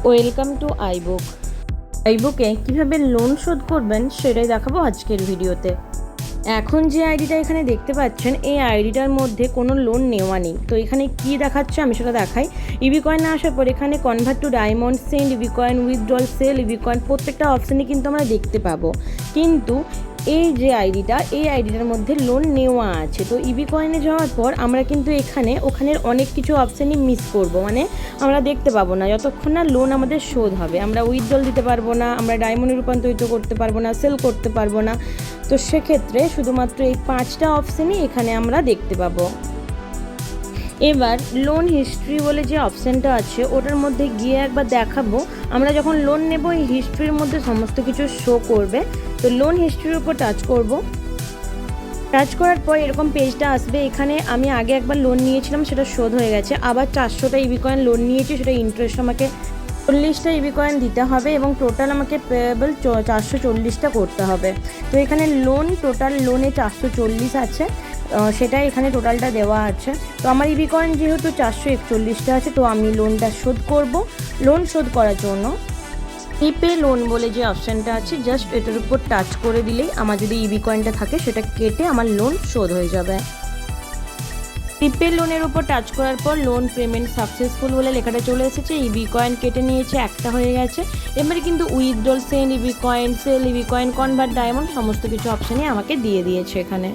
Welcome to iBook. আইবুকে কীভাবে loan শোধ করবেন সেটাই দেখাবো আজকের ভিডিওতে। এখন যে আইডিটা এখানে দেখতে পাচ্ছেন, এই আইডিটার মধ্যে কোনো লোন নেওয়া নেই। তো এখানে কি দেখাচ্ছে আমি সেটা দেখাই। ইবি কয়েন আসার পর এখানে convert to diamond, send EB coin, withdrawal, sell EB coin প্রত্যেকটা অপশানে কিন্তু আমরা দেখতে পাবো। কিন্তু এই যে আইডিটা, এই আইডিটার মধ্যে লোন নেওয়া আছে। তো ইবি কয়েনে যাওয়ার পর আমরা কিন্তু ওখানের অনেক কিছু অপশানই মিস করব, মানে আমরা দেখতে পাবো না যতক্ষণ না লোন আমাদের শোধ হবে। আমরা উইথড্রল দিতে পারবো না, আমরা ডায়মন্ডে রূপান্তরিত করতে পারবো না, সেল করতে পারবো না। তো সেক্ষেত্রে শুধুমাত্র এই 5টা অপশানই এখানে আমরা দেখতে পাবো। এবার লোন হিস্ট্রি বলে যে অপশানটা আছে ওটার মধ্যে গিয়ে একবার দেখাবো। আমরা যখন লোন নেব এই হিস্ট্রির মধ্যে সমস্ত কিছু শো করবে। তো লোন হিস্ট্রির উপর টাচ করব। টাচ করার পর এরকম পেজটা আসবে। এখানে আমি আগে একবার লোন নিয়েছিলাম, সেটা শোধ হয়ে গেছে। আবার 400টা ইবি কয়েন লোন নিয়েছি, সেটা ইন্টারেস্ট আমাকে 40টা ইবি কয়েন দিতে হবে এবং টোটাল আমাকে পেয়েবল 440টা করতে হবে। তো এখানে টোটাল লোনে 440 আছে, সেটা এখানে টোটালটা দেওয়া আছে। তো আমার ইবি কয়েন যেহেতু 441টা আছে, তো আমি লোনটা শোধ করব। লোন শোধ করার জন্য পে লোন বলে যে অপশানটা আছে, জাস্ট এটার উপর টাচ করে দিলেই আমার যদি ইবি কয়েনটা থাকে সেটা কেটে আমার লোন শোধ হয়ে যাবে। পে লোনের উপর টাচ করার পর লোন পেমেন্ট সাকসেসফুল বলে লেখাটা চলে এসেছে। ইবি কয়েন কেটে নিয়েছে, একটা হয়ে গেছে। এবারে কিন্তু withdrawal, send EB coin, sell EB coin, convert diamond সমস্ত কিছু অপশানই আমাকে দিয়ে দিয়েছে এখানে।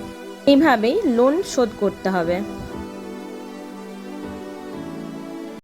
এইভাবেই লোন শোধ করতে হবে।